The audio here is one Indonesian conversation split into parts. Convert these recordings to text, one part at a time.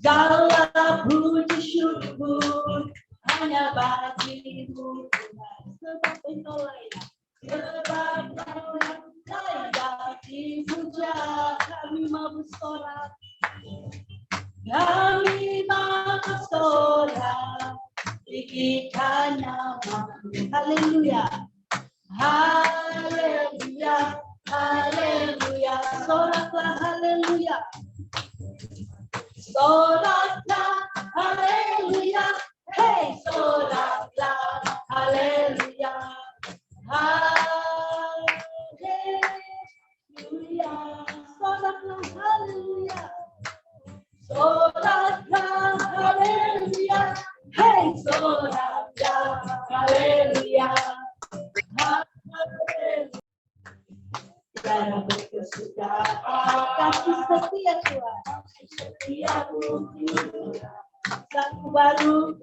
Segala puji syukur hanya bagimu Tuhan. Sebab Engkau layak, sebab Engkau layak dipuja. Kami mau bersorak, kami mau bersorak, tinggikan namamu. Haleluya, haleluya, haleluya. Soraklah haleluya, soraklah haleluya, hey soraklah haleluya, haleluya. Soraklah haleluya, soraklah haleluya, hey soraklah haleluya, haleluya. Darah berkesudahan, kasih setia Tuhan, setiamu Tuhan, satu baru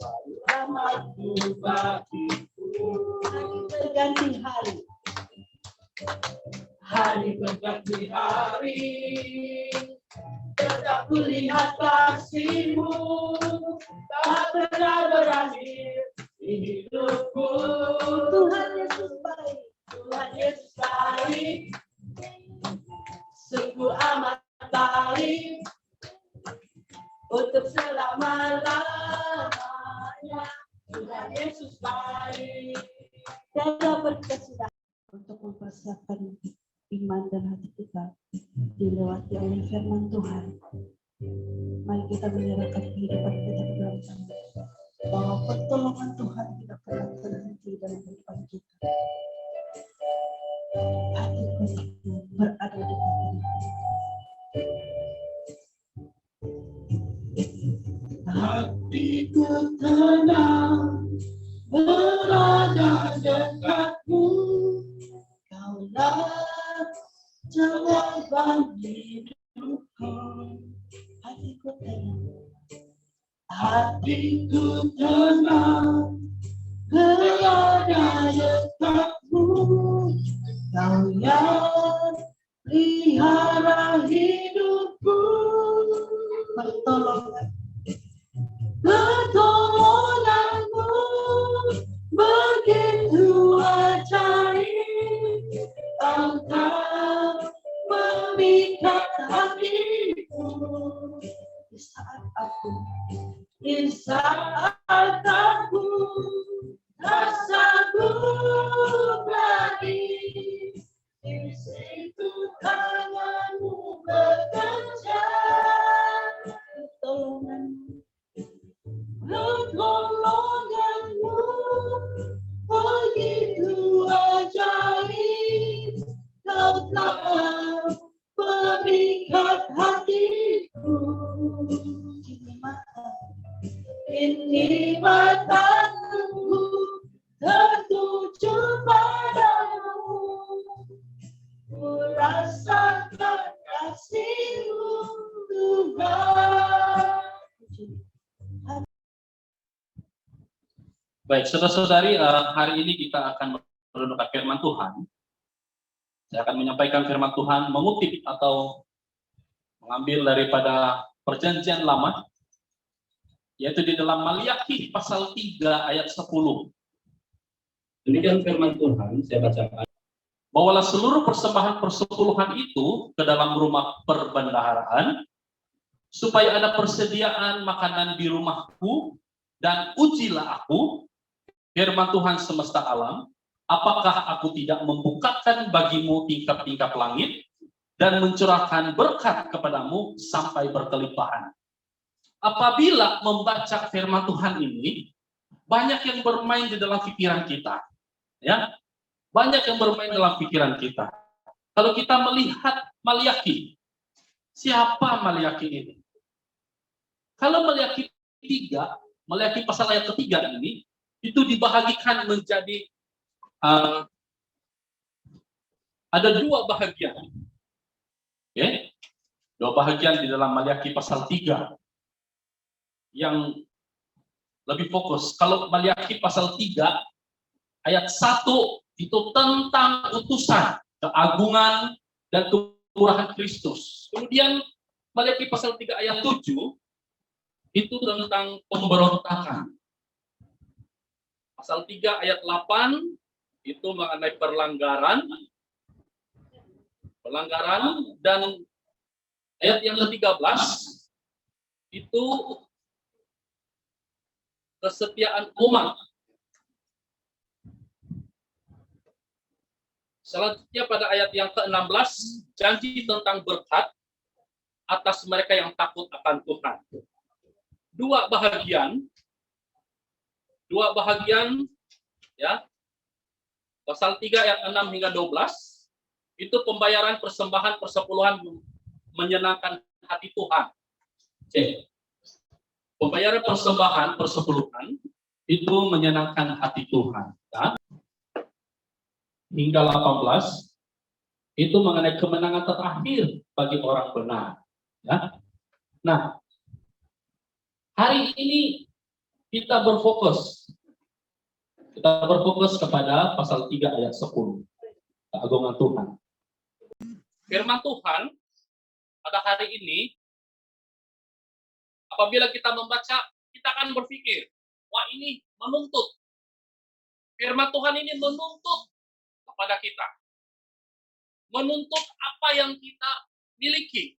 rahmatmu bagiku. Hari berganti hari, hari berganti hari, tetap kulihat kasih-Mu, tak pernah berakhir di hidupku. Tuhan Yesus baik, Tuhan Yesus baik, sungguh amat baik, untuk selama-lamanya. Tuhan Yesus baik. Tiada berkesudahan untuk mempersiapkan iman dan hati kita dilewati oleh firman Tuhan. Mari kita menyerahkan kehidupan kita ke dalam tangan, bahwa pertolongan Tuhan tidak pernah terhenti dalam kehidupan kita. Hatiku berada di hati. Hatiku tenang berada dekatmu, Kaulah jawaban hidupku. Hatiku tenang, hatiku tenang berada dekatmu, Kau yang pelihara hidupku. Pertolonganmu begitu ajaib, Engkau memikat hatiku. Di saat aku rasaku lagi, di situ tanganmu bekerja. Pertolonganmu begitu ajaib, Kau telah memikat hatiku. Ini mataku tertuju padamu, ku rasakan kasih-Mu Tuhan. Baik, saudara-saudari, hari ini kita akan merenungkan firman Tuhan. Saya akan menyampaikan firman Tuhan mengutip atau mengambil daripada Perjanjian Lama, yaitu di dalam Maliaki pasal 3 ayat 10. Demikian firman Tuhan, saya bacakan. Bawalah seluruh persembahan persepuluhan itu ke dalam rumah perbendaharaan, supaya ada persediaan makanan di rumahku, dan ujilah aku, firman Tuhan semesta alam, apakah aku tidak membukakan bagimu tingkap-tingkap langit, dan mencurahkan berkat kepadamu sampai berkelimpahan. Apabila membaca firman Tuhan ini, banyak yang bermain di dalam pikiran kita, ya, banyak yang bermain dalam pikiran kita. Kalau kita melihat Maliaki, siapa Maliaki ini? Kalau Maliaki 3, Maliaki pasal ayat ketiga ini, itu dibahagikan menjadi ada dua bahagian, ya, dua bahagian di dalam Maliaki pasal 3 yang lebih fokus. Kalau Maliaki pasal 3 ayat 1 itu tentang utusan, keagungan, dan kemurahan Kristus. Kemudian Maliaki pasal 3 ayat 7 itu tentang pemberontakan. Pasal 3 ayat 8 itu mengenai pelanggaran, dan ayat yang ke-13 itu kesetiaan umat. Selanjutnya pada ayat yang ke-16 janji tentang berkat atas mereka yang takut akan Tuhan. Dua bahagian ya. Pasal 3 ayat 6 hingga 12 itu pembayaran persembahan persepuluhan menyenangkan hati Tuhan. Oke. Pembayaran persembahan persepuluhan itu menyenangkan hati Tuhan. Ya. Hingga 18 itu mengenai kemenangan terakhir bagi orang benar. Ya. Nah, hari ini kita berfokus kepada pasal 3 ayat 10. Keagungan Tuhan. Firman Tuhan pada hari ini, apabila kita membaca, kita akan berpikir, wah ini menuntut. Firman Tuhan ini menuntut kepada kita. Menuntut apa yang kita miliki.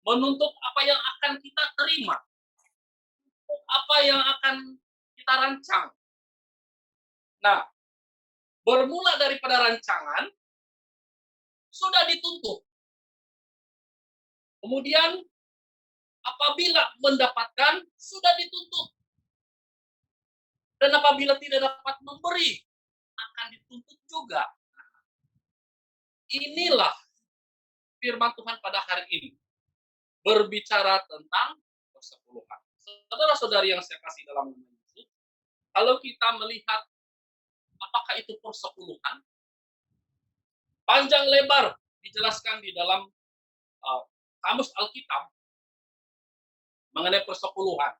Menuntut apa yang akan kita terima. Apa yang akan kita rancang. Nah, bermula daripada rancangan, sudah dituntut. Kemudian, apabila mendapatkan, sudah dituntut. Dan apabila tidak dapat memberi, akan dituntut juga. Inilah firman Tuhan pada hari ini. Berbicara tentang persepuluhan. Saudara-saudari yang saya kasih dalam nama Yesus, kalau kita melihat apakah itu persepuluhan, panjang lebar dijelaskan di dalam kamus Alkitab mengenai persepuluhan.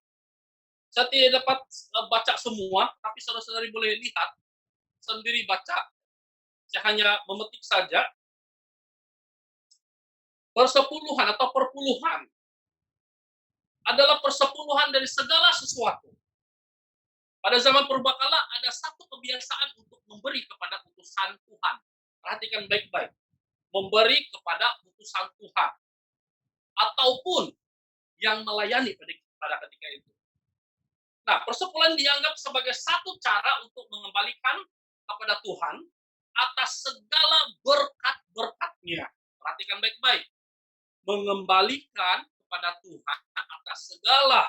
Saya tidak dapat baca semua, tapi saudara-saudari boleh lihat sendiri baca. Saya hanya memetik saja. Persepuluhan atau perpuluhan adalah persepuluhan dari segala sesuatu. Pada zaman purbakala ada satu kebiasaan untuk memberi kepada utusan Tuhan. Perhatikan baik-baik. Memberi kepada utusan Tuhan. Ataupun yang melayani pada ketika itu. Nah, persepuluhan dianggap sebagai satu cara untuk mengembalikan kepada Tuhan atas segala berkat-berkatnya. Perhatikan baik-baik. Mengembalikan kepada Tuhan atas segala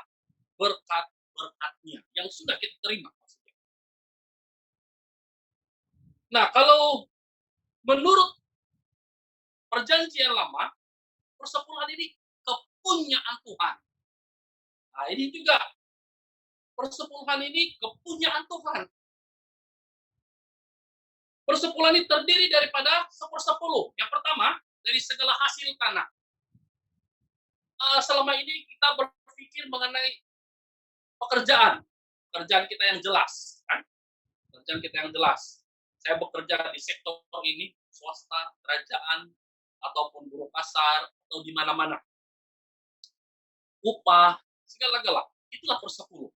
berkat-berkatnya yang sudah kita terima. Nah, kalau menurut perjanjian lama, persepuluhan ini kepunyaan Tuhan. Nah, ini juga persepuluhan ini kepunyaan Tuhan. Persepuluhan ini terdiri daripada 1/10. Yang pertama, dari segala hasil tanah. Selama ini kita berpikir mengenai pekerjaan kita yang jelas, kan? Pekerjaan kita yang jelas. Saya bekerja di sektor ini, swasta, kerajaan, ataupun buruh kasar, atau di mana-mana. Upah, segala-gala. Itulah persepuluh.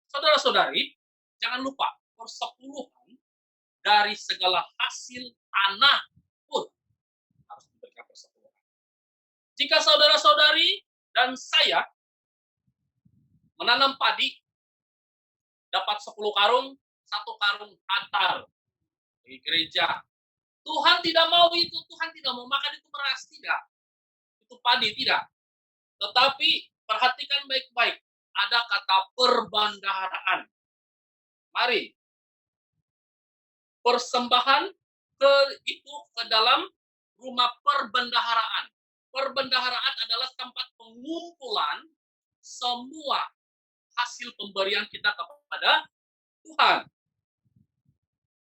Saudara-saudari, jangan lupa, persepuluhan dari segala hasil tanah pun harus diberikan persepuluhan. Jika saudara-saudari dan saya menanam padi, dapat 10 karung, 1 karung hantar di gereja. Tuhan tidak mau itu, Tuhan tidak mau makan itu beras, tidak. Itu padi, tidak. Tetapi perhatikan baik-baik, ada kata perbendaharaan. Mari, persembahan ke dalam rumah perbendaharaan. Perbendaharaan adalah tempat pengumpulan semua hasil pemberian kita kepada Tuhan.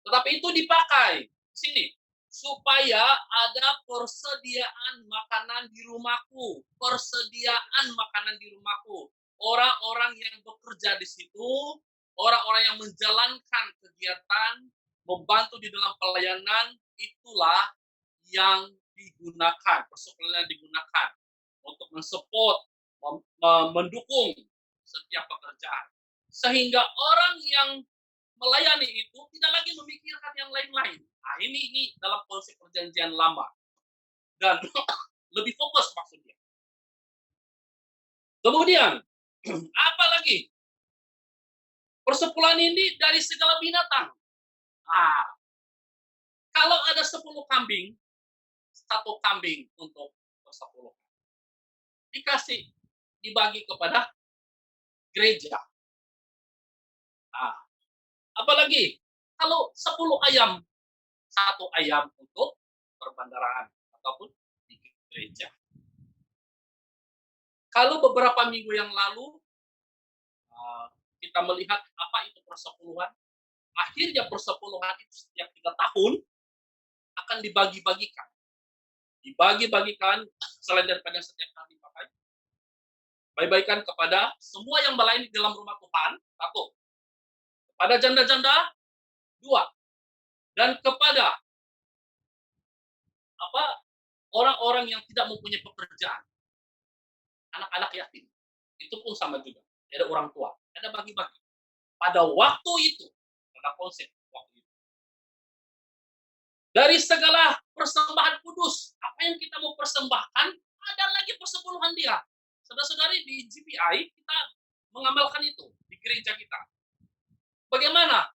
Tetapi itu dipakai di sini supaya ada persediaan makanan di rumahku. Persediaan makanan di rumahku. Orang-orang yang bekerja di situ, orang-orang yang menjalankan kegiatan, membantu di dalam pelayanan, itulah yang digunakan, persepuluhan digunakan untuk mensupport, mendukung setiap pekerjaan. Sehingga orang yang melayani itu tidak lagi memikirkan yang lain-lain. Nah, ini dalam konsep perjanjian lama. Dan lebih fokus maksudnya. Kemudian, apa lagi? Persepuluhan ini dari segala binatang. Nah, kalau ada 10 kambing, 1 kambing untuk persepuluhan. Dibagi kepada gereja. Nah, apalagi kalau 10 ayam, 1 ayam untuk perbendaharaan ataupun di gereja. Kalau beberapa minggu yang lalu kita melihat apa itu persepuluhan, akhirnya persepuluhan itu setiap 3 tahun akan dibagi-bagikan. Dibagi-bagikan selain daripada setiap kali dipakai, bagi-bagikan kepada semua yang melayani dalam rumah Tuhan, 1. Kepada janda-janda, 2. Dan kepada orang-orang yang tidak mempunyai pekerjaan, anak-anak yatim. Itu pun sama juga. Ada orang tua, ada bagi-bagi. Pada waktu itu, pada konsep waktu itu. Dari segala persembahan kudus, apa yang kita mau persembahkan, ada lagi persepuluhan dia. Saudara-saudari di GPI, kita mengamalkan itu di gereja kita. Bagaimana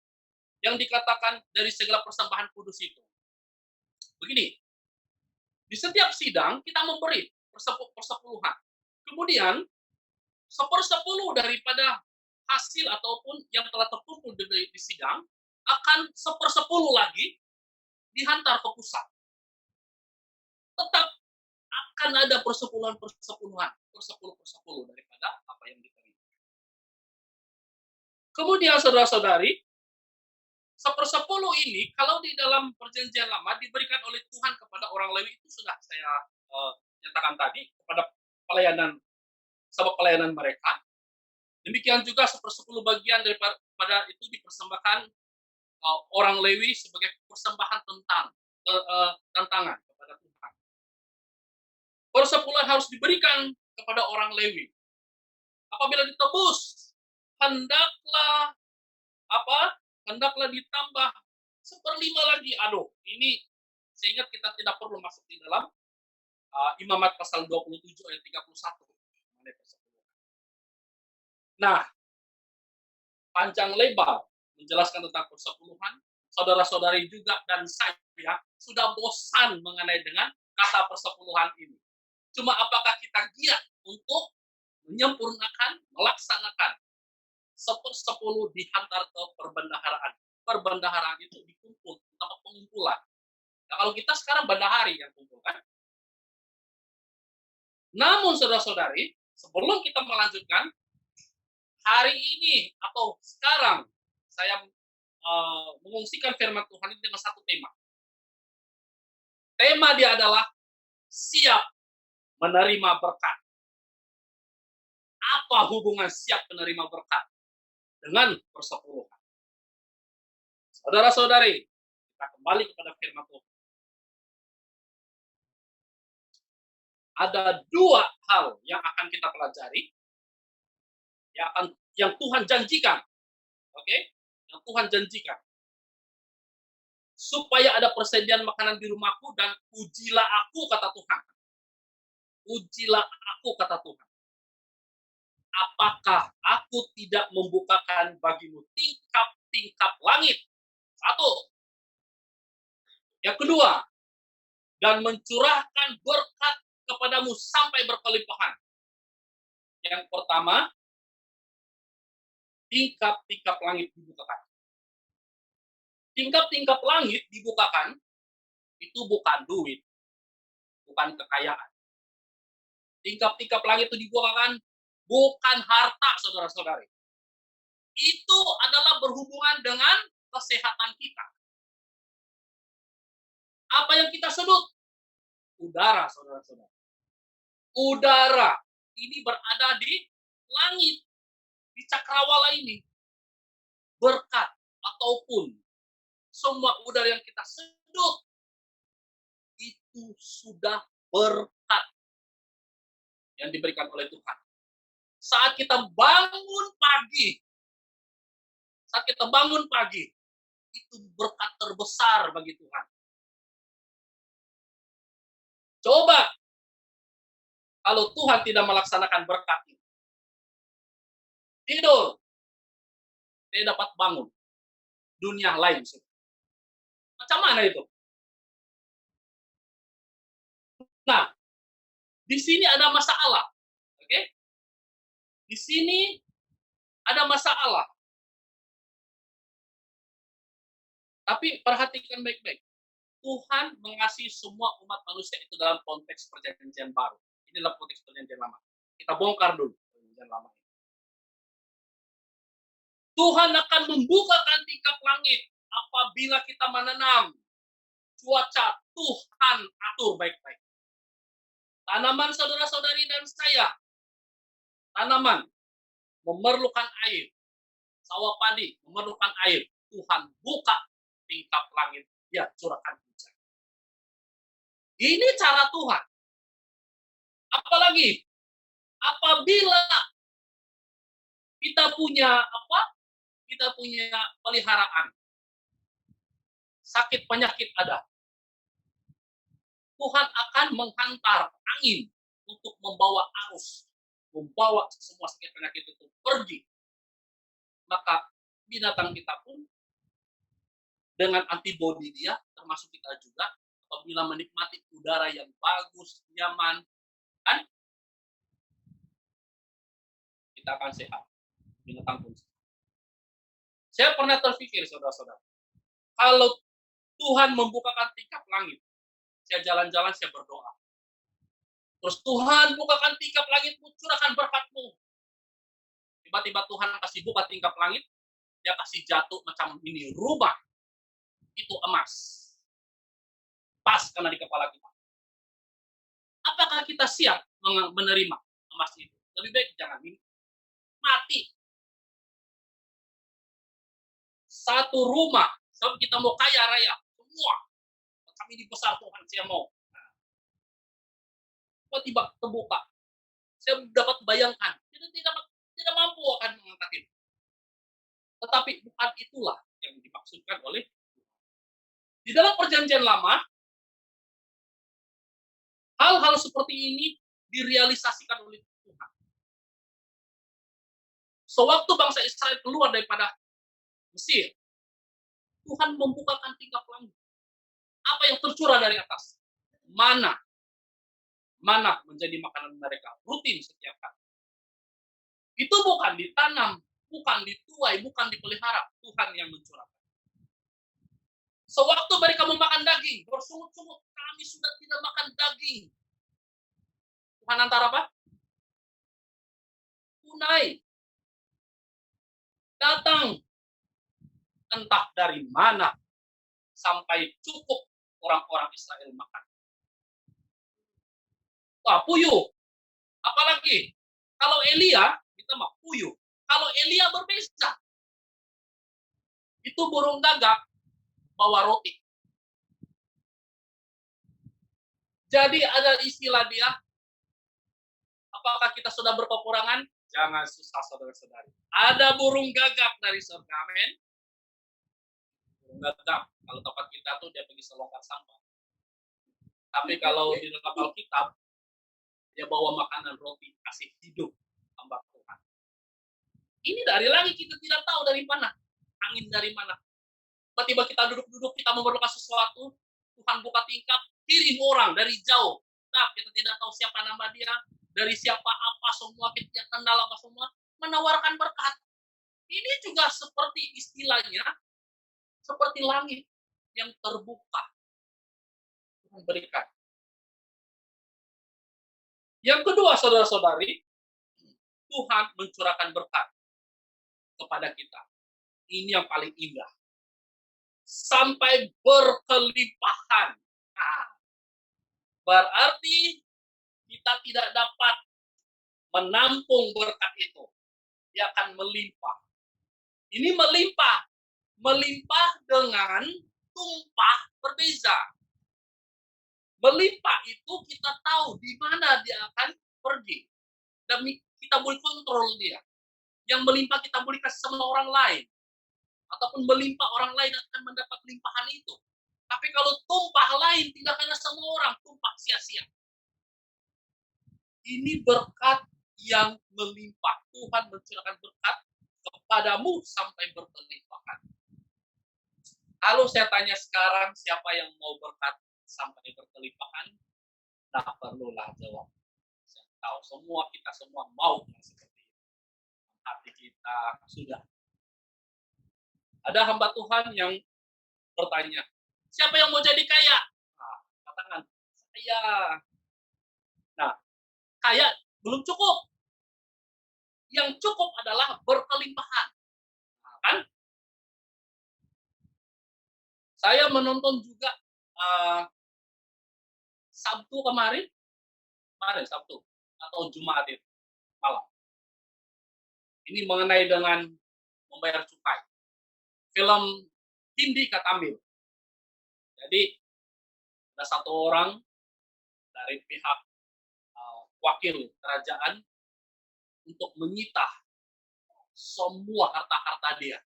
yang dikatakan dari segala persembahan kudus itu? Begini, di setiap sidang kita memberi persepuluhan. Kemudian, 1/10 daripada hasil ataupun yang telah terkumpul di sidang akan 1/10 lagi dihantar ke pusat. Tetap akan ada persepuluhan 10 daripada apa yang diterima. Kemudian saudara-saudari, 1/10 ini kalau di dalam perjanjian lama diberikan oleh Tuhan kepada orang Lewi, itu sudah saya nyatakan tadi, kepada pelayanan, sebab pelayanan mereka. Demikian juga 1/10 bagian daripada itu dipersembahkan orang Lewi sebagai persembahan tantangan kepada Tuhan. Persepuluhan harus diberikan kepada orang Lewi. Apabila ditebus, hendaklah ditambah 1/5 lagi. Aduh, ini saya ingat kita tidak perlu masuk di dalam Imamat pasal 27 ayat 31. Nah, panjang lebar menjelaskan tentang persepuluhan, saudara-saudari juga dan saya sudah bosan mengenai dengan kata persepuluhan ini. Cuma apakah kita giat untuk menyempurnakan, melaksanakan 1/10 dihantar ke perbendaharaan. Perbendaharaan itu dikumpul, tempat pengumpulan. Nah, kalau kita sekarang bendahari yang kumpulkan. Namun saudara-saudari, sebelum kita melanjutkan, hari ini atau sekarang saya mengungsikan firman Tuhan ini dengan satu tema. Tema dia adalah siap menerima berkat. Apa hubungan siap menerima berkat dengan persepuluhan? Saudara-saudari, kita kembali kepada firman Tuhan. Ada 2 hal yang akan kita pelajari, yang Tuhan janjikan. Oke? Yang Tuhan janjikan. Supaya ada persediaan makanan di rumahku dan ujilah aku, kata Tuhan. Ujilah aku, kata Tuhan. Apakah aku tidak membukakan bagimu tingkap-tingkap langit? 1. Yang kedua, dan mencurahkan berkat kepadamu sampai berkelimpahan. Yang pertama, tingkap-tingkap langit dibukakan. Tingkap-tingkap langit dibukakan, itu bukan duit, bukan kekayaan. Tingkap-tingkap langit itu dibukakan, bukan harta, saudara-saudari. Itu adalah berhubungan dengan kesehatan kita. Apa yang kita sebut? Udara, saudara-saudara. Udara ini berada di langit, di cakrawala ini. Berkat ataupun semua udara yang kita sedut itu sudah berkat yang diberikan oleh Tuhan. Saat kita bangun pagi, itu berkat terbesar bagi Tuhan. Coba kalau Tuhan tidak melaksanakan berkat itu. Tidur, tidak dapat bangun. Dunia lain. Macam mana itu? Nah, di sini ada masalah. Oke? Di sini ada masalah. Tapi perhatikan baik-baik. Tuhan mengasihi semua umat manusia itu dalam konteks perjanjian baru. Ini dalam konteks perjanjian lama. Kita bongkar dulu perjanjian lama. Tuhan akan membukakan tingkap langit apabila kita menanam. Cuaca Tuhan atur baik-baik. Tanaman saudara-saudari dan saya, tanaman memerlukan air. Sawah padi memerlukan air. Tuhan buka tingkap langit, dia curahkan hujan. Ini cara Tuhan. Apalagi apabila kita punya kita punya peliharaan, sakit penyakit ada, Tuhan akan menghantar angin untuk membawa arus, membawa semua sakit penyakit itu pergi. Maka binatang kita pun dengan antibodi dia, termasuk kita juga, apabila menikmati udara yang bagus, nyaman, kan? Kita akan sehat. Binatang pun sehat. Saya pernah terpikir, saudara-saudara, kalau Tuhan membukakan tingkap langit, saya jalan-jalan, saya berdoa. Terus Tuhan bukakan tingkap langitmu, curahkan berkatmu. Tiba-tiba Tuhan kasih buka tingkap langit, dia kasih jatuh macam ini, rumah. Itu emas. Pas kena di kepala kita. Apakah kita siap menerima emas itu? Lebih baik jangan mati. Satu rumah, sebab kita mau kaya raya, semua. Kami dibesar Tuhan, saya mau. Tiba-tiba terbuka. Saya dapat bayangkan, tidak mampu akan mengangkat itu. Tetapi bukan itulah yang dimaksudkan oleh Tuhan. Di dalam perjanjian lama, hal-hal seperti ini direalisasikan oleh Tuhan. Sewaktu bangsa Israel keluar daripada Mesir, Tuhan membukakan tingkap langit. Apa yang tercurah dari atas? Mana menjadi makanan mereka rutin setiap hari. Itu bukan ditanam, bukan dituai, bukan dipelihara. Tuhan yang mencurahkan. Sewaktu mereka memakan daging, bersungut-sungut, kami sudah tidak makan daging. Tuhan antar apa? Tunai. Datang. Entah dari mana sampai cukup orang-orang Israel makan. Wah, puyuh. Apalagi kalau Elia, kita mah puyuh. Kalau Elia berbeza. Itu burung gagak bawa roti. Jadi ada istilah dia, apakah kita sudah berkekurangan? Jangan susah, saudara-saudari. Ada burung gagak dari surga, amin. Gagap. Kalau tempat kita tuh dia pergi selongkat sampah. Tapi kalau di dalam Alkitab dia bawa makanan roti kasih hidup hamba Tuhan. Ini dari langit kita tidak tahu dari mana, angin dari mana. Tiba-tiba kita duduk-duduk kita memerlukan sesuatu, Tuhan buka tingkap, kirim orang dari jauh. Nah, kita tidak tahu siapa nama dia, dari siapa apa semua, kita kendala apa semua, menawarkan berkat. Ini juga seperti istilahnya seperti langit yang terbuka. Tuhan berikan. Yang kedua, saudara-saudari, Tuhan mencurahkan berkat kepada kita. Ini yang paling indah. Sampai berkelimpahan. Nah, berarti kita tidak dapat menampung berkat itu. Dia akan melimpah. Ini melimpah. Melimpah dengan tumpah berbeza. Melimpah itu kita tahu di mana dia akan pergi. kita boleh kontrol dia. Yang melimpah kita boleh kasih sama orang lain. Ataupun melimpah orang lain akan mendapat limpahan itu. Tapi kalau tumpah lain tidak kena semua orang, tumpah sia-sia. Ini berkat yang melimpah. Tuhan mencurahkan berkat kepadamu sampai berkelimpahan. Kalau saya tanya sekarang, siapa yang mau berkat sampai berkelimpahan? Nah, perlulah jawab. Saya tahu kita semua mau seperti itu. Hati kita sudah. Ada hamba Tuhan yang bertanya, siapa yang mau jadi kaya? Nah, katakan, saya. Nah, kaya belum cukup. Yang cukup adalah berkelimpahan. Nah, kan? Saya menonton juga Sabtu kemarin Sabtu atau Jumat itu malam. Ini mengenai dengan membayar cukai. Film Hindi Katamil. Jadi ada satu orang dari pihak wakil kerajaan untuk menyita semua harta-harta dia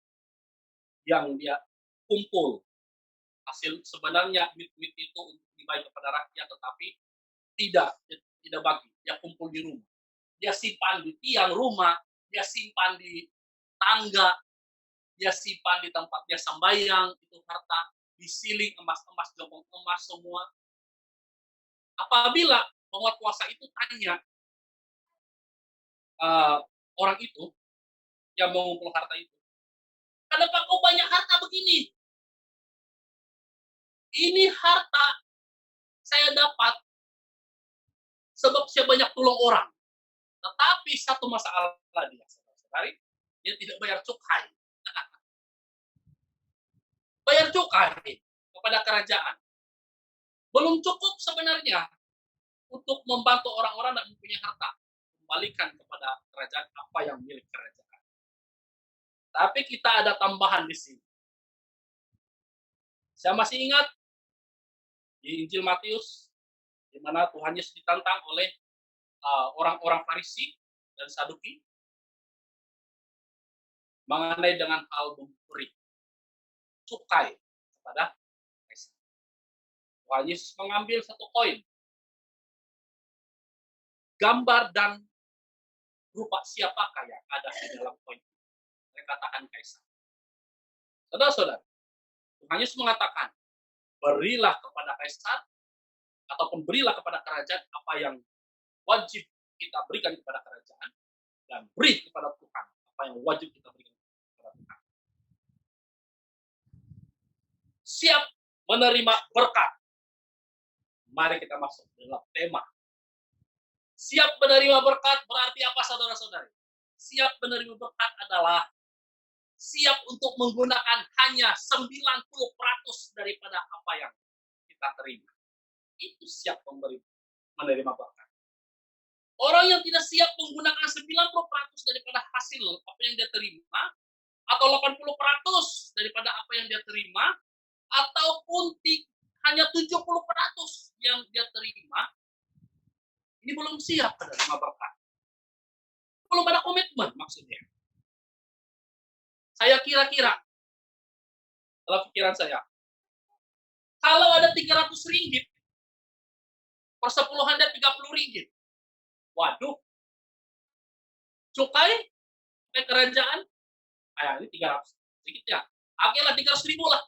yang dia kumpul. Hasil sebenarnya mit itu untuk dibagi kepada rakyat, tetapi tidak bagi. Dia kumpul di rumah. Dia simpan di tiang rumah, dia simpan di tangga, dia simpan di tempat dia sembahyang, itu harta disiling emas-emas, jongkong emas semua. Apabila penguasa itu tanya orang itu yang mengumpul harta itu, kenapa kau banyak harta begini? Ini harta saya dapat sebab saya banyak tolong orang. Tetapi satu masalah dia, saudara-saudari, dia tidak bayar cukai. Bayar cukai kepada kerajaan. Belum cukup sebenarnya untuk membantu orang-orang yang mempunyai harta. Kembalikan kepada kerajaan apa yang milik kerajaan. Tapi kita ada tambahan di sini. Saya masih ingat di Injil Matius, di mana Tuhan Yesus ditantang oleh orang-orang Farisi dan Saduki mengenai dengan hal memberi cukai kepada Kaisar. Tuhan Yesus mengambil satu koin, gambar dan rupa siapakah yang ada di dalam koin itu. Saya katakan Kaisar. Saudara-saudara, Tuhan Yesus mengatakan, berilah kepada Kaisar ataupun berilah kepada kerajaan apa yang wajib kita berikan kepada kerajaan, dan beri kepada Tuhan apa yang wajib kita berikan kepada Tuhan. Siap menerima berkat. Mari kita masuk dalam tema. Siap menerima berkat berarti apa, saudara-saudari? Siap menerima berkat adalah siap untuk menggunakan hanya 90% daripada apa yang kita terima. Itu siap menerima berkat. Orang yang tidak siap menggunakan 90% daripada hasil apa yang dia terima, atau 80% daripada apa yang dia terima, ataupun hanya 70% yang dia terima, ini belum siap menerima berkat. Belum ada komitmen maksudnya. Saya kira-kira, dalam pikiran saya, kalau ada 300 ringgit, persepuluhan dia 30 ringgit. Waduh, cukai kerajaan, ini 300 ringgit ya. Akhirnya 300 ribu lah.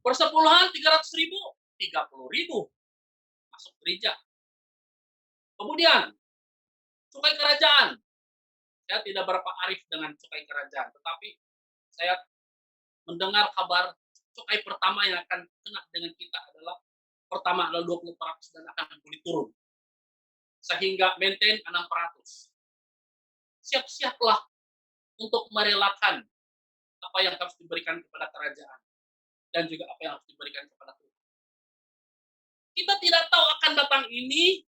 Persepuluhan 300 ribu, 30 ribu. Masuk gereja. Kemudian, cukai kerajaan. Saya tidak berapa arif dengan cukai kerajaan, tetapi saya mendengar kabar cukai pertama yang akan kena dengan kita adalah pertama adalah 20% dan akan boleh turun. Sehingga maintain 6%. Siap-siaplah untuk merelakan apa yang harus diberikan kepada kerajaan dan juga apa yang harus diberikan kepada Tuhan. Kita tidak tahu akan datang ini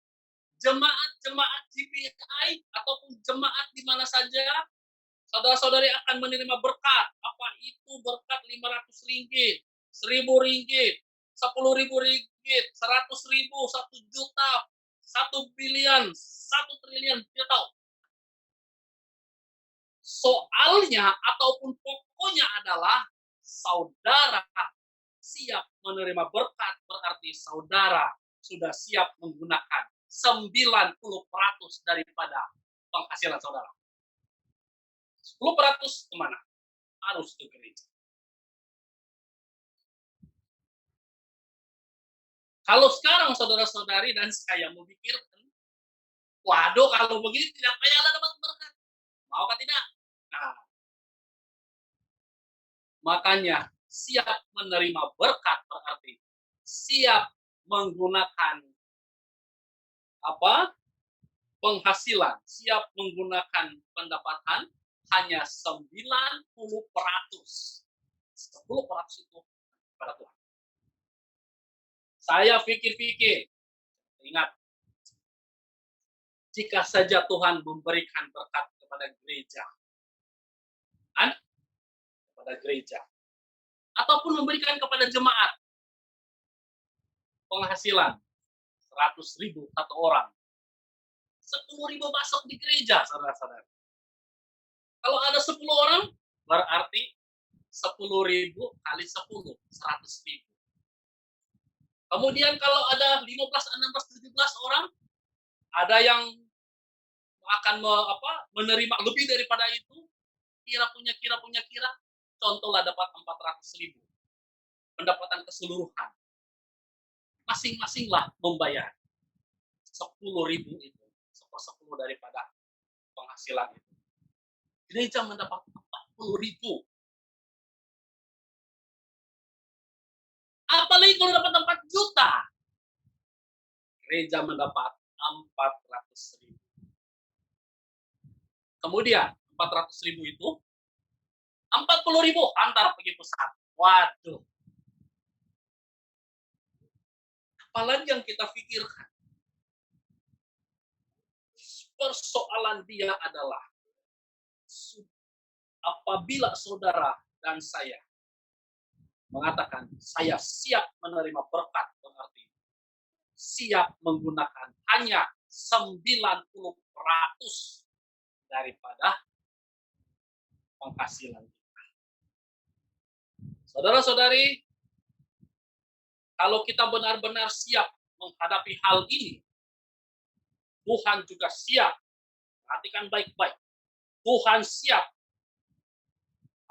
jemaat GPI ataupun jemaat di mana saja saudara-saudari akan menerima berkat. Apa itu berkat 500 ringgit, 1000 ringgit, 10.000 ringgit, 100.000, 1 juta, 1 bilion, 1 triliun, tidak tahu. Soalnya ataupun pokoknya adalah saudara siap menerima berkat, berarti saudara sudah siap menggunakan 90% daripada penghasilan saudara. 10% kemana? Harus ke gereja. Kalau sekarang saudara-saudari dan saya memikirkan, waduh kalau begini tidak payahlah dapat berkat. Mau kan tidak? Nah, makanya siap menerima berkat berarti siap menggunakan penghasilan, siap menggunakan pendapatan hanya 90%. 10% itu pada Tuhan. Saya pikir-pikir, ingat, jika saja Tuhan memberikan berkat kepada gereja, ataupun memberikan kepada jemaat penghasilan 100.000 satu orang, 10.000 masuk di gereja, saudara-saudara. Kalau ada 10 orang, berarti 10.000 kali 10, 100.000. Kemudian kalau ada 15, 16, 17 orang, ada yang akan menerima lebih daripada itu, kira, contohlah dapat 400.000. Pendapatan keseluruhan. Masing-masinglah membayar 10.000 itu, 1/10 daripada penghasilan itu. Gereja mendapat 40.000. Apalagi kalau dapat 4 juta. Gereja mendapat 400.000. Kemudian 400.000 itu 40.000 antar pergi pusat. Waduh. Apalagi yang kita pikirkan. Persoalan dia adalah apabila saudara dan saya mengatakan saya siap menerima berkat, berarti siap menggunakan hanya 90% daripada penghasilan kita. Saudara-saudari, kalau kita benar-benar siap menghadapi hal ini, Tuhan juga siap. Perhatikan baik-baik. Tuhan siap.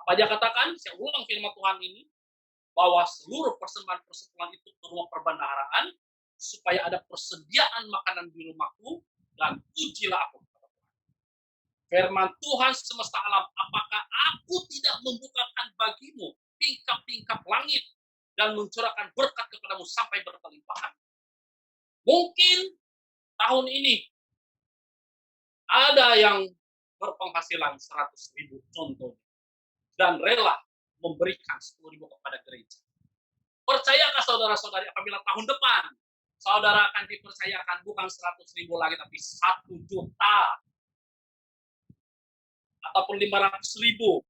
Apa dia katakan? Saya ulang firman Tuhan ini, bahwa seluruh persembahan persepuluhan itu ke rumah perbendaharaan, supaya ada persediaan makanan di rumahku, dan pujilah aku. Firman Tuhan semesta alam, apakah aku tidak membukakan bagimu tingkap-tingkap langit dan mencurahkan berkat kepadamu sampai berkelimpahan. Mungkin tahun ini ada yang berpenghasilan 100.000 contohnya dan rela memberikan 10.000 kepada gereja. Percayakah saudara-saudari apabila tahun depan saudara akan dipercayakan bukan 100.000 lagi tapi 1 juta ataupun 500.000.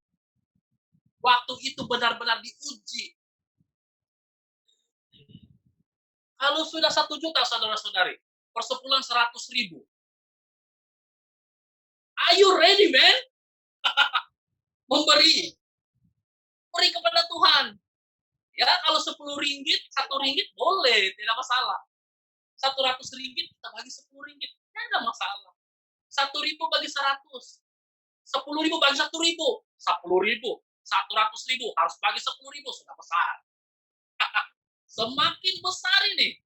Waktu itu benar-benar diuji. Kalau sudah 1 juta saudara-saudari, persepuluhan 100.000. Are you ready, man? Memberi kepada Tuhan. Ya, kalau 10 ringgit, 1 ringgit boleh, tidak masalah. 100 ringgit kita bagi 10 ringgit, tidak masalah. 1.000 bagi 100. 10.000 bagi 1.000. 10.000. 100.000 harus bagi 10.000, sudah besar. Semakin besar ini.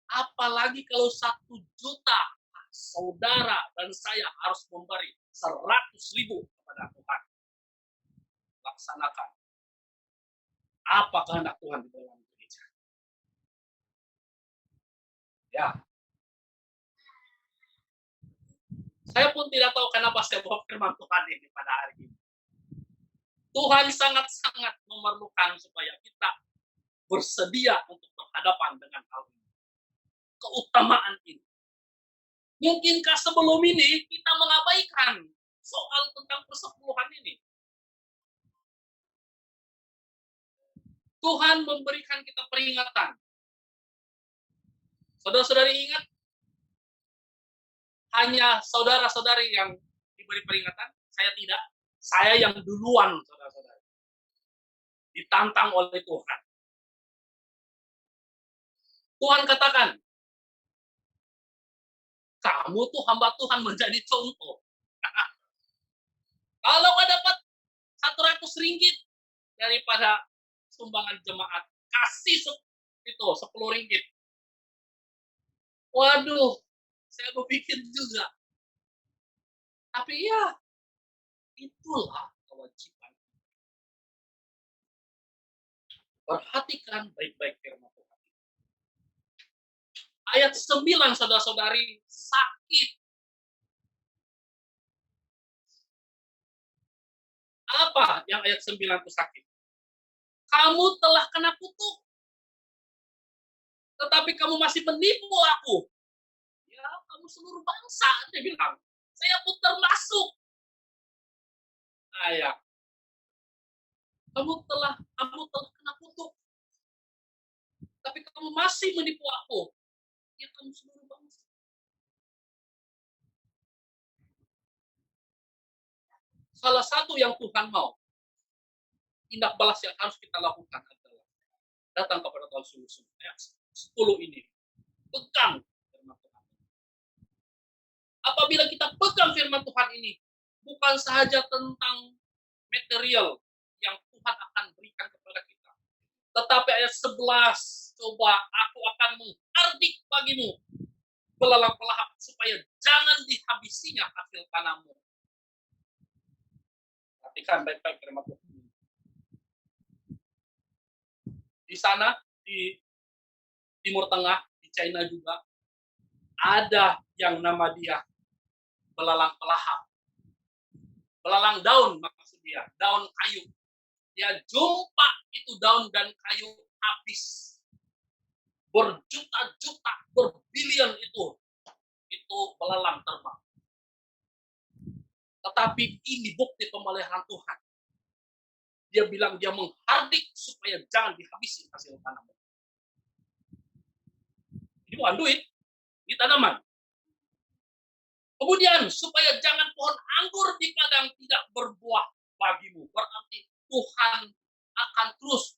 Apalagi kalau 1 juta saudara dan saya harus memberi 100.000 kepada Tuhan. Laksanakan. Apa kehendak Tuhan di dalam gereja? Ya. Saya pun tidak tahu kenapa saya bawa firman Tuhan ini pada hari ini. Tuhan sangat-sangat memerlukan supaya kita bersedia untuk berhadapan dengan hal ini. Keutamaan ini. Mungkinkah sebelum ini kita mengabaikan soal tentang persepuluhan ini? Tuhan memberikan kita peringatan. Saudara-saudari ingat, hanya saudara-saudari yang diberi peringatan, saya tidak. Saya yang duluan, saudara-saudari. Ditantang oleh Tuhan. Tuhan katakan, kamu tuh hamba Tuhan menjadi contoh. Kalau kau dapat 100 ringgit daripada sumbangan jemaat, kasih itu 10 ringgit. Waduh, saya berpikir juga. Tapi ya, itulah kewajiban. Perhatikan baik-baik firman Tuhan. Ayat 9, saudara-saudari, sakit. Apa yang ayat 9 itu sakit? Kamu telah kena kutuk, tetapi kamu masih menipu aku. Ya, kamu seluruh bangsa, dia bilang. Saya pun termasuk. Ayah, kamu telah kena kutuk, tapi kamu masih menipu aku. Ya, kamu seluruh bangsa. Salah satu yang Tuhan mau, tindak balas yang harus kita lakukan adalah datang kepada Tuhan sungguh-sungguh. Ayat 10 ini, pegang firman Tuhan. Apabila kita pegang firman Tuhan ini, bukan saja tentang material yang Tuhan akan berikan kepada kita, tetapi ayat 11, coba aku akan menghardik bagimu belalang pelahap supaya jangan dihabisinya hasil tanammu. Perhatikan baik-baik firman Tuhan. Di sana, di Timur Tengah, di China juga, ada yang nama dia belalang pelahap. Belalang daun maksudnya, daun kayu. Dia jumpa itu daun dan kayu habis. Berjuta-juta, berbilion itu belalang terbang. Tetapi ini bukti pemeliharaan Tuhan. Dia bilang dia menghardik supaya jangan dihabisi hasil tanaman. Ini bukan duit, ini tanaman. Kemudian supaya jangan pohon anggur di padang tidak berbuah bagimu. Berarti Tuhan akan terus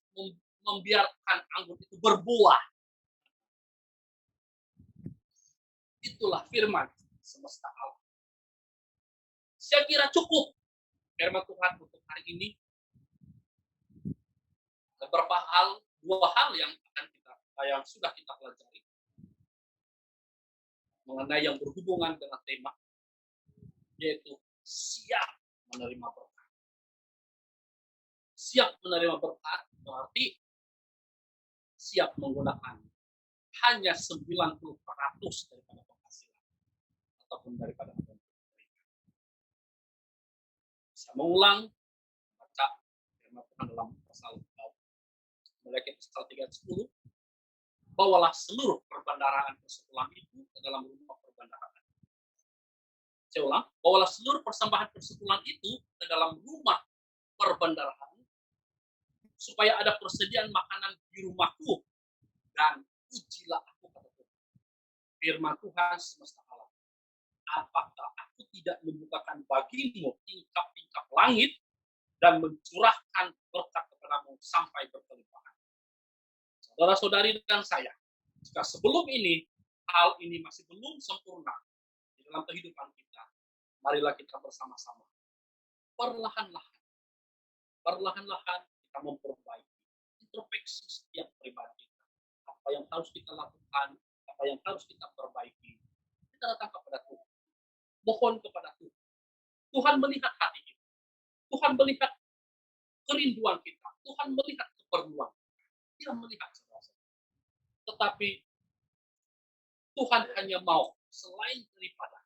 membiarkan anggur itu berbuah. Itulah firman semesta alam. Saya kira cukup firman Tuhan untuk hari ini. Beberapa hal, 2 hal yang sudah kita pelajari mengenai yang berhubungan dengan tema, yaitu siap menerima berkat. Siap menerima berkat berarti siap menggunakan hanya 90% daripada penghasilan ataupun daripada apa yang kita berikan. Saya mengulang, baca firman Tuhan dalam pasal Meleakhi pasal 3 ayat 10, bawalah seluruh perbendaharaan persekutuan itu ke dalam rumah perbendaharaan. Saya ulang, bawalah seluruh persembahan persekutuan itu ke dalam rumah perbendaharaan, supaya ada persediaan makanan di rumahku, dan ujilah aku, kata Tuhan. Firman Tuhan semesta alam. Apakah aku tidak membukakan bagimu tingkap-tingkap langit dan mencurahkan berkat kepadamu sampai berkelimpahan? Saudara-saudari dan saya, jika sebelum ini, hal ini masih belum sempurna di dalam kehidupan kita, marilah kita bersama-sama perlahan-lahan kita memperbaiki introspeksi setiap pribadi kita. Apa yang harus kita lakukan, apa yang harus kita perbaiki, kita datang kepada Tuhan, mohon kepada Tuhan. Tuhan melihat hati kita, Tuhan melihat kerinduan kita, Tuhan melihat keperluan kita. Dia melihat saudara-saudara. Tetapi Tuhan hanya mau selain daripada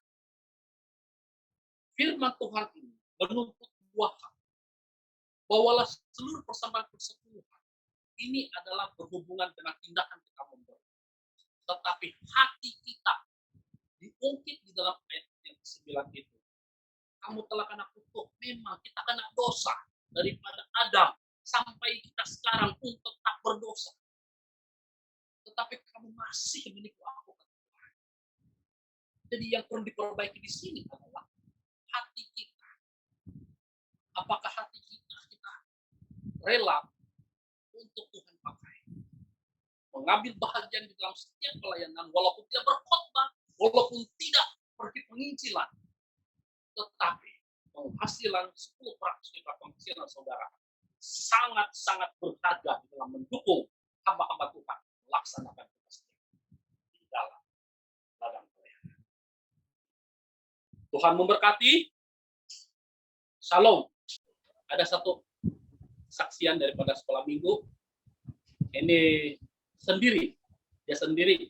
firman Tuhan ini menuntut 2 hal. Bawalah seluruh persembahan persekutuan. Ini adalah berhubungan dengan tindakan kita memberi. Tetapi hati kita diungkit di dalam ayat yang ke-9 itu. Kamu telah kena kutuk. Memang kita kena dosa daripada Adam sampai kita sekarang pun tetap berdosa. tetapi kamu masih menipu aku. Jadi yang perlu diperbaiki di sini adalah hati kita. Apakah hati kita rela untuk Tuhan pakai? Mengambil bahagian di dalam setiap pelayanan, walaupun tidak berkhotbah, walaupun tidak pergi penginjilan, tetapi penghasilan 10% penghasilan saudara sangat-sangat berharga di dalam mendukung hamba-hamba Tuhan melaksanakan tugasnya di dalam ladang pelayanan. Tuhan memberkati. Shalom. Ada satu saksian daripada sekolah minggu. Ini sendiri, dia sendiri.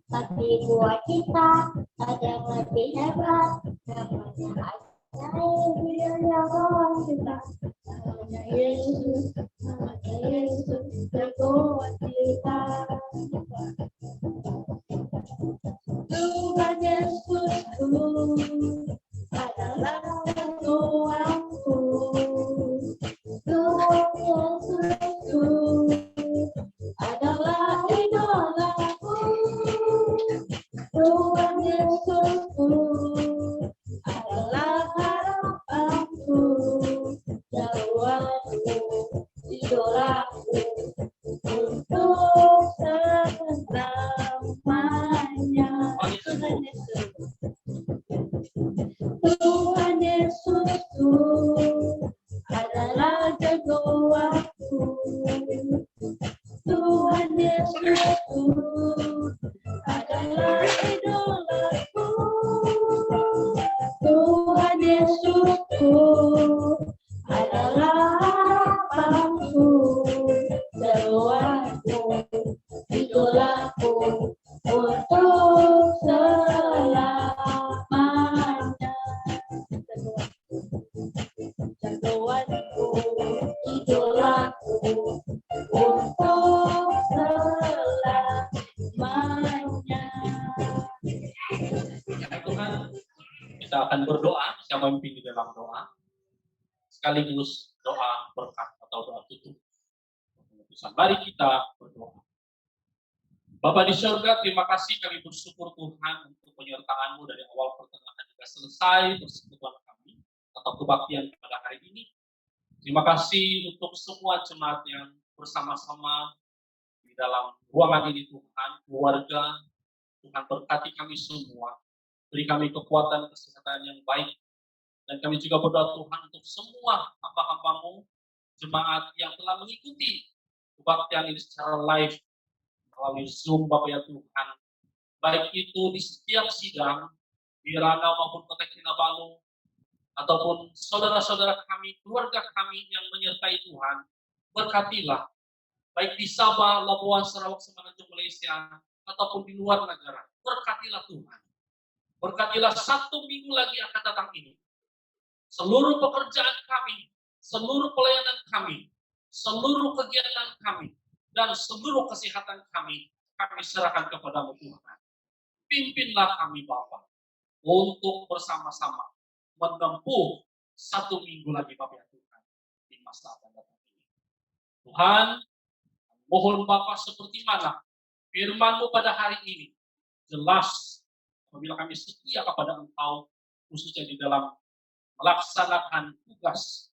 Tapi buat kita ada yang lebih hebat, namanya namanya Yesus, jagoan kita. Tuhan Yesusku adalah jagoanku. Tuhan Yesusku adalah idolaku. Tuhan Yesusku adalah harapanku, jagoanku, idolaku untuk selamanya. Tuhan Yesus, Tuhan Yesusku adalah jagoanku. Tuhan Yesusku adalah idolaku. Tuhan Yesusku adalah harapanku, jagoanku, idolaku untuk selamanya. Jagoanku, idolaku untuk selamanya. Ya Tuhan, kita akan berdoa, saya memimpin di dalam doa, sekaligus doa berkat atau doa tutup. Mari kita berdoa. Bapa di surga, terima kasih kami bersyukur Tuhan untuk penyertaan-Mu dari awal pertengahan hingga selesai persekutuan kami atau kebaktian pada hari ini. Terima kasih untuk semua jemaat yang bersama-sama di dalam ruangan ini Tuhan, keluarga. Tuhan berkati kami semua, beri kami kekuatan kesehatan yang baik, dan kami juga berdoa Tuhan untuk semua hamba-hamba-Mu, jemaat yang telah mengikuti kebaktian ini secara live melalui Zoom, Bapak ya Tuhan, baik itu di setiap sidang di Ranau maupun Kota Kinabalu, ataupun saudara-saudara kami, keluarga kami yang menyertai Tuhan, berkatilah, baik di Sabah, Labuan, Sarawak, Semenanjung, Malaysia, ataupun di luar negara, berkatilah Tuhan. Berkatilah 1 minggu lagi akan datang ini. Seluruh pekerjaan kami, seluruh pelayanan kami, seluruh kegiatan kami, dan seluruh kesehatan kami serahkan kepadamu Tuhan. Pimpinlah kami Bapa untuk bersama-sama menempuh 1 minggu lagi Bapak ya Tuhan di masa akan datang ini. Tuhan, mohon Bapa seperti mana firman-Mu pada hari ini jelas apabila kami setia kepada Engkau, khususnya di dalam melaksanakan tugas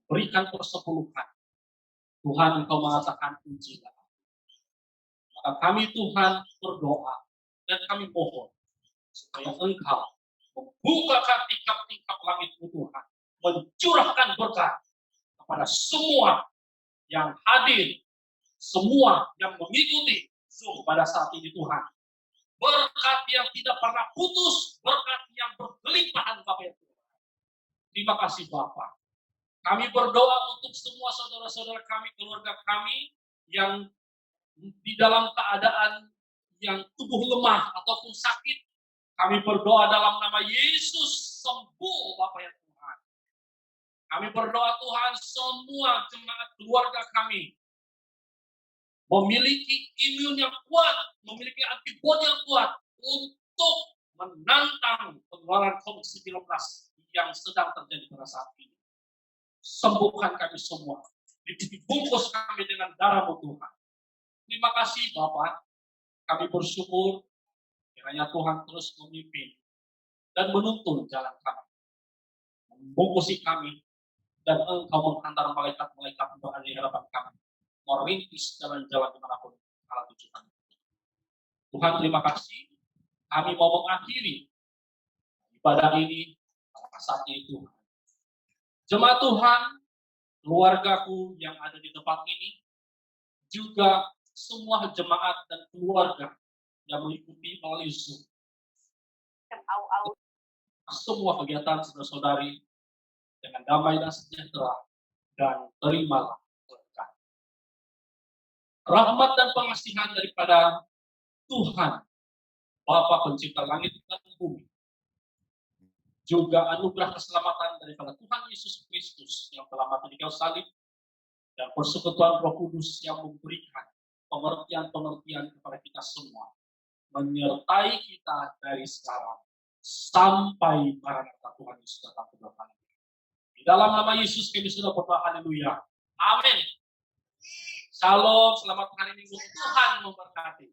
berikan persepuluhan. Tuhan, Engkau mengatakan ujilah. Maka kami Tuhan berdoa dan kami mohon supaya Engkau membukakan tingkap-tingkap langit-Mu Tuhan, mencurahkan berkat kepada semua yang hadir, semua yang mengikuti Zoom pada saat ini Tuhan. Berkat yang tidak pernah putus, berkat yang berkelimpahan Bapak Tuhan. Terima kasih Bapak. Kami berdoa untuk semua saudara-saudara kami, keluarga kami yang di dalam keadaan yang tubuh lemah ataupun sakit. Kami berdoa dalam nama Yesus, sembuh Bapak ya Tuhan. Kami berdoa Tuhan, semua jemaat keluarga kami memiliki imun yang kuat, memiliki antibodi yang kuat untuk menantang penularan COVID-19 yang sedang terjadi pada saat ini. Sembuhkan kami semua. Dibungkus kami dengan darah-Mu Tuhan. Terima kasih Bapak. Kami bersyukur kiranya Tuhan terus memimpin dan menuntun jalan kami. Membungkusi kami dan Engkau menghantar malaikat-malaikat untuk ada di hadapan kami. Merintis jalan-jalan dimanapun arah tuju kami. Tuhan terima kasih. Kami mau mengakhiri ibadah ini pada saat ini Tuhan. Jemaat Tuhan, keluargaku yang ada di tempat ini, juga semua jemaat dan keluarga yang mengikuti melalui Zoom. Semua kegiatan saudara-saudari dengan damai dan sejahtera, dan terimalah berkat. Rahmat dan pengasihan daripada Tuhan, Bapa Pencipta langit dan bumi, juga anugerah keselamatan daripada Tuhan Yesus Kristus yang telah mati di kayu salib, dan persekutuan Roh Kudus yang memberikan pengertian-pengertian kepada kita semua, menyertai kita dari sekarang sampai Maranatha Tuhan Yesus datang kedua kali. Di dalam nama Yesus kami sudah berdoa, haleluya. Amin. Shalom, selamat hari Minggu, Tuhan memberkati.